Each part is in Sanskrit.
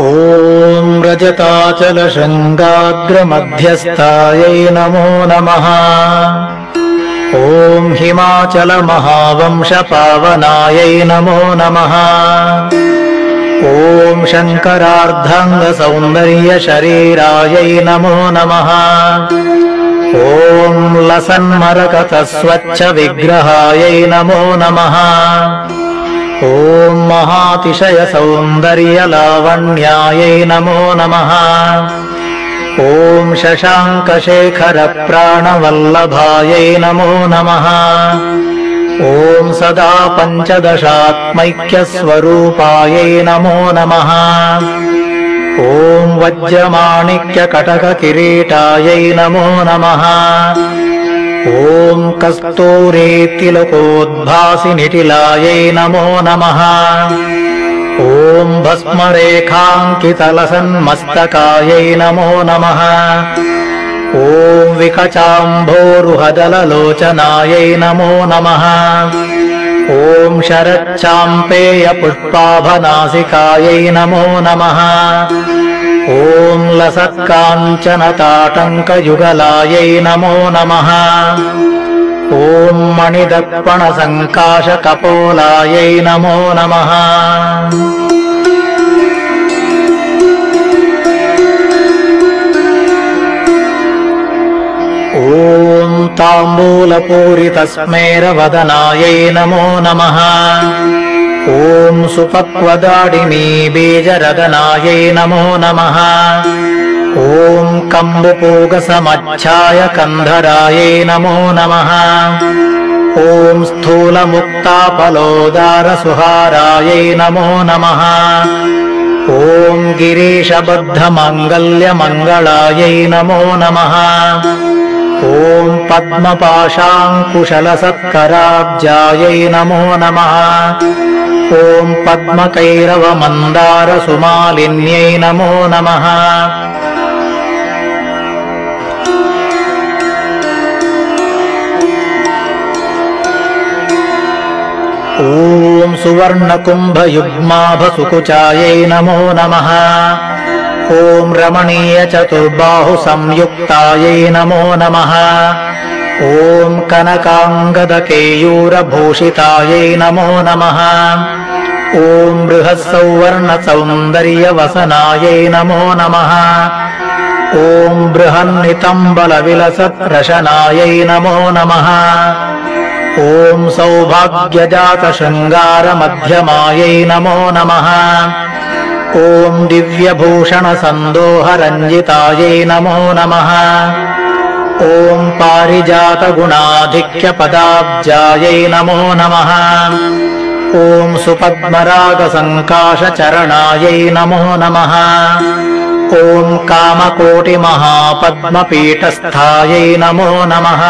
ॐ रजताचलशृङ्गाग्रमध्यस्थायै नमो नमः। ॐ हिमाचलमहावंशपावनायै नमो नमः। ॐ शङ्करार्धाङ्गसौन्दर्यशरीरायै नमो नमः। ॐ लसन्मरकतस्वच्छविग्रहायै नमो नमः। ॐ महातिशयसौन्दर्यलावण्यायै नमो नमः। ॐ शशाङ्कशेखरप्राणवल्लभायै नमो नमः। ॐ सदा पञ्चदशात्मैक्यस्वरूपायै नमो नमः। ॐ वज्रमाणिक्यकटककिरीटायै नमो नमः। ॐ कस्तूरीतिलकोद्भासिनिटिलायै नमो नमः। ॐ भस्मरेखाङ्कितलसन्मस्तकायै नमो नमः। ॐ विकचाम्भोरुहदललोचनायै नमो नमः। ॐ शरच्चाम्पेयपुष्पाभनासिकायै नमो नमः। ॐ लसत्काञ्चनताटङ्कयुगलायै नमो नमः। ॐ मणिदर्पणसङ्काशकपोलायै नमो नमः। ॐ ताम्बूलपूरितस्मेरवदनायै नमो नमः। ॐ सुपक्वदाडिनी बीजरदनायै नमो नमः। ॐ कम्बुपूगसमच्छायकन्धरायै नमो नमः। ॐ स्थूलमुक्ताफलोदारसुहारायै नमो नमः। ॐ गिरीशबद्धमाङ्गल्यमङ्गलायै नमो नमः। ॐ पद्मपाशाङ्कुशलसत्कराब्जायै नमो नमः। ॐ पद्मकैरवमन्दारसुमालिन्यै नमो नमः। ॐ सुवर्णकुम्भयुग्माभसुकुचायै नमो नमः। ॐ रमणीयचतुर्बाहुसंयुक्तायै नमो नमः। ॐ कनकाङ्गदकेयूरभूषितायै नमो नमः। ॐ बृहत्सौवर्णसौन्दर्यवसनायै नमो नमः। ॐ बृहन्नितम्बलविलसत्प्रशनायै नमो नमः। ॐ सौभाग्यजातशृङ्गारमध्यमायै नमो नमः। ॐ दिव्यभूषणसन्दोहरञ्जितायै नमो नमः। ॐ पारिजातगुणाधिक्यपदाब्जायै नमो नमः। ॐ सुपद्मरागसङ्काशचरणायै नमो नमः। ॐ कामकोटिमहापद्मपीठस्थायै नमो नमः।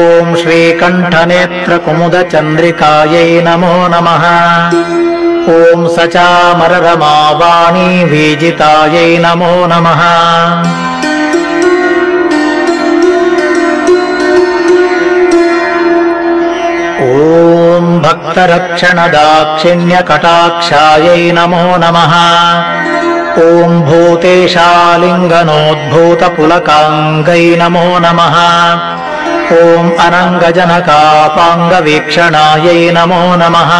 ॐ श्रीकण्ठनेत्रकुमुदचन्द्रिकायै नमो नमः। ॐ सचामररमावाणी वीजितायै नमो नमः। ॐ भक्तरक्षणदाक्षिण्यकटाक्षायै नमो नमः। ॐ भूतेशालिङ्गनोद्भूतपुलकाङ्गै नमो नमः। ॐ अनङ्गजनकापाङ्गवीक्षणायै नमो नमः।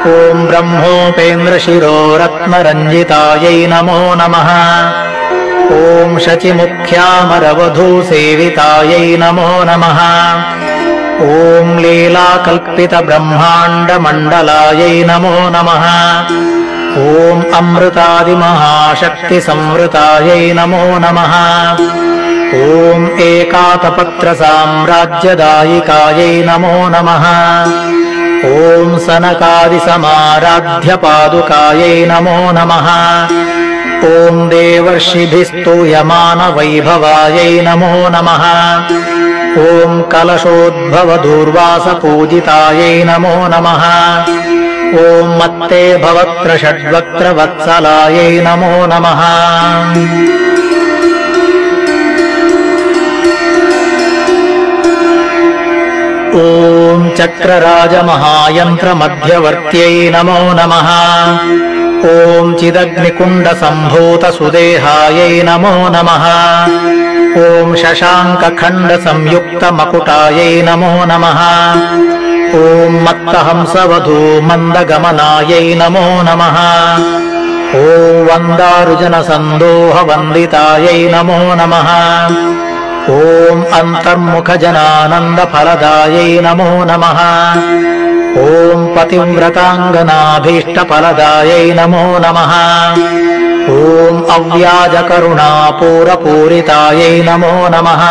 ॐ ब्रह्मोपेन्द्रशिरोरत्नरञ्जितायै नमो नमः। ॐ शचिमुख्यामरवधूसेवितायै नमो नमः। ॐ लीलाकल्पितब्रह्माण्डमण्डलायै नमो नमः। ॐ अमृतादिमहाशक्तिसंवृतायै नमो नमः। ॐ एकातपत्रसाम्राज्यदायिकायै नमो नमः। ॐ सनकादिसमाराध्यपादुकायै नमो नमः। ॐ देवर्षिभिस्तूयमानवैभवायै नमो नमः। ॐ कलशोद्भवदूर्वासपूजितायै नमो नमः। ॐ मत्ते भवत्रषड्वक्त्रवत्सलायै नमो नमः। ॐ चक्रराजमहायन्त्रमध्यवर्त्यै नमो नमः। ॐ चिदग्निकुण्डसम्भूतसुदेहायै नमो नमः। ॐ शशाङ्कखण्डसंयुक्तमकुटायै नमो नमः। ॐ मत्तहंसवधूमन्दगमनायै नमो नमः। ॐ वन्दारुजनसन्दोहवन्दितायै नमो नमः। ॐ अन्तर्मुखजनानन्दफलदायै नमो नमः। ॐ पतिव्रताङ्गनाभीष्टफलदायै नमो नमः। ॐ अव्याजकरुणापूरपूरितायै नमो नमः।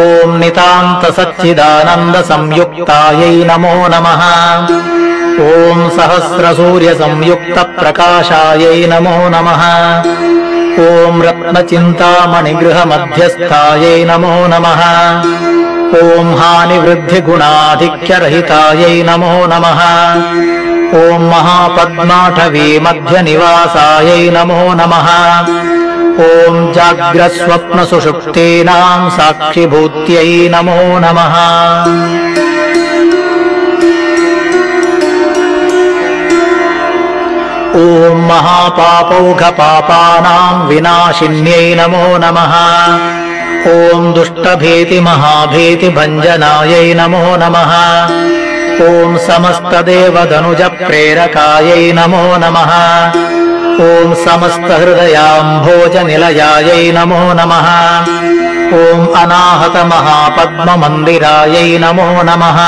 ॐ नितान्तसच्चिदानन्दसंयुक्तायै नमो नमः। ॐ सहस्रसूर्यसंयुक्तप्रकाशायै नमो नमः। ॐ रत्नचिन्तामणिगृहमध्यस्थायै नमो नमः। ॐ हानिवृद्धिगुणाधिक्यरहितायै नमो नमः। ॐ महापद्माठवीमध्यनिवासायै नमो नमः। ॐ जाग्रत्स्वप्नसुषुप्तीनां साक्षिभूत्यै नमो नमः। ॐ महापापौघपापानां विनाशिन्यै नमो नमः। ॐ दुष्टभीतिमहाभीतिभञ्जनायै नमो नमः। ॐ समस्तदेवदनुजप्रेरकायै नमो नमः। ॐ समस्तहृदयाम्भोजनिलयायै नमो नमः। ॐ अनाहतमहापद्ममन्दिरायै नमो नमः।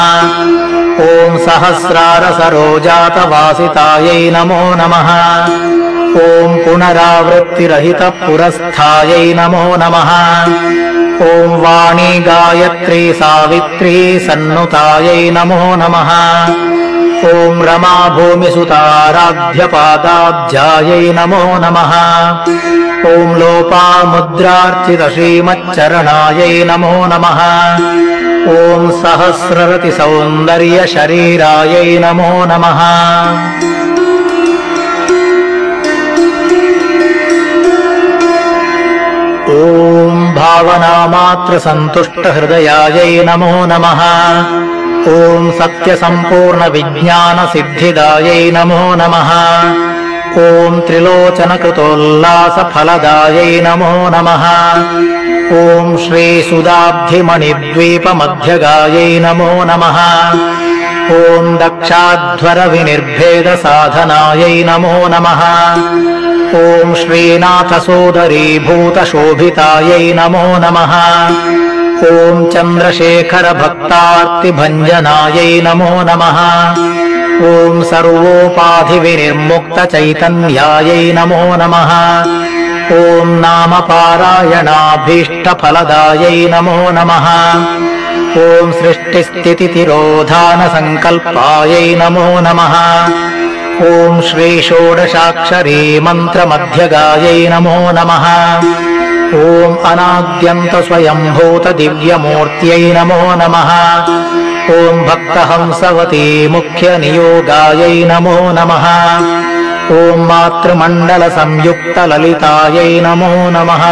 ॐ सहस्रारसरोजातवासितायै नमो नमः। ॐ पुनरावृत्तिरहितपुरस्थायै नमो नमः। ॐ वाणी गायत्री सावित्री सन्नुतायै नमो नमः। ॐ रमा भूमिसुताराध्यपादाब्जायै नमो नमः। ॐ लोपामुद्रार्चितश्रीमच्चरणायै नमो नमः। ॐ सहस्ररतिसौन्दर्यशरीरायै नमो नमः। ॐ भावनामात्रसन्तुष्टहृदयायै नमो नमः। ॐ सत्यसम्पूर्णविज्ञानसिद्धिदायै नमो नमः। ॐ त्रिलोचनकृतोल्लासफलदायै नमो नमः। ॐ श्रीसुधाब्धिमणिद्वीपमध्यगायै नमो नमः। ॐ दक्षाध्वरविनिर्भेदसाधनायै नमो नमः। ॐ श्रीनाथसोदरीभूतशोभितायै नमो नमः। ॐ चन्द्रशेखरभक्तार्तिभञ्जनायै नमो नमः। ॐ सर्वोपाधिविनिर्मुक्तचैतन्यायै नमो नमः। ॐ नामपारायणाभीष्टफलदायै नमो नमः। ॐ सृष्टिस्थितितिरोधानसङ्कल्पायै नमो नमः। ॐ श्रीषोडशाक्षरी मन्त्रमध्यगायै नमो नमः। ॐ अनाद्यन्तस्वयम्भूतदिव्यमूर्त्यै नमो नमः। ॐ भक्तहंसवती मुख्यनियोगायै नमो नमः। ॐ मातृमण्डलसंयुक्तललितायै नमो नमः।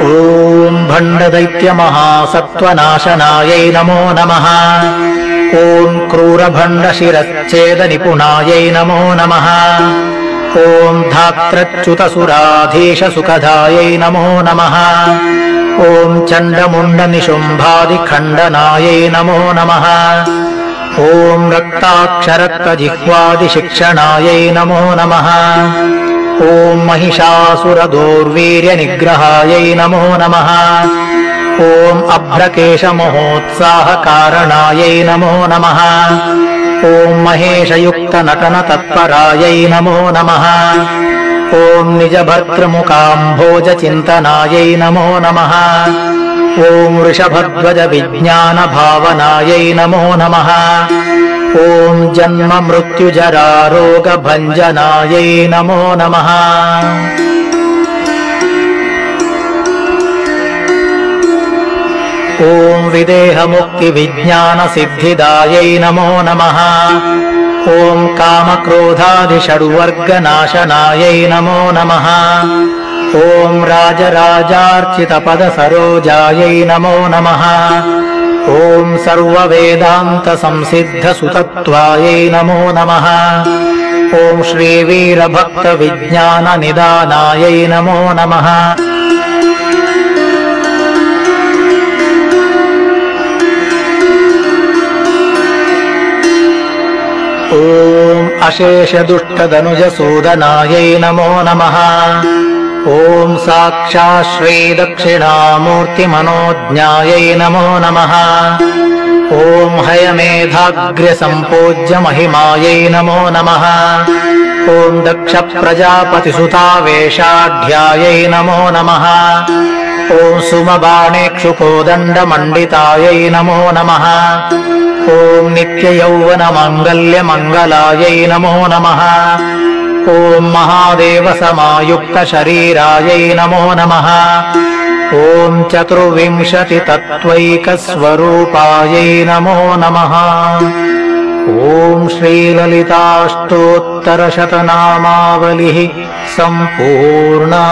ॐ भण्डदैत्यमहासत्त्वनाशनायै नमो नमः। ॐ क्रूरभण्डशिरश्छेदनिपुणायै नमो नमः। ॐ धात्रच्युतसुराधीशसुखदायै नमो नमः। ॐ चण्डमुण्डनिशुम्भादिखण्डनायै नमो नमः। ॐ रक्ताक्षरक्तजिह्वादिशिक्षणायै नमो नमः। ॐ महिषासुरदौर्वीर्यनिग्रहायै नमो नमः। ॐ अभ्रकेशमहोत्साहकारणायै नमो नमः। ॐ महेशयुक्तनटनतत्परायै नमो नमः। ॐ निजभर्तृमुकाम्भोजचिन्तनायै नमो नमः। ॐ वृषभध्वजविज्ञानभावनायै नमो नमः। ॐ जन्ममृत्युजरारोगभञ्जनायै नमो नमः। ॐ विदेहमुक्तिविज्ञानसिद्धिदायै नमो नमः। ॐ कामक्रोधादिषड्वर्गनाशनायै नमो नमः। ॐ राजराजार्चितपदसरोजायै नमो नमः। ॐ सर्ववेदान्तसंसिद्धसुतत्वायै नमो नमः। ॐ श्रीवीरभक्तविज्ञाननिदानायै नमो नमः। ॐ अशेषदुष्टदनुजसूदनायै नमो नमः। ॐ साक्षात् श्रीदक्षिणामूर्तिमनोज्ञायै नमो नमः। ॐ हयमेधाग्र्यसम्पूज्य महिमायै नमो नमः। ॐ दक्षप्रजापतिसुतावेशाढ्यायै नमो नमः। ॐ सुमबाणेक्षुकोदण्डमण्डितायै नमो नमः। ॐ नित्ययौवनमाङ्गल्यमङ्गलायै नमो नमः। ॐ महादेवसमायुक्तशरीरायै नमो नमः। ॐ चतुर्विंशतितत्त्वैकस्वरूपायै नमो नमः। ॐ श्रीललिताष्टोत्तरशतनामावलिः सम्पूर्णा।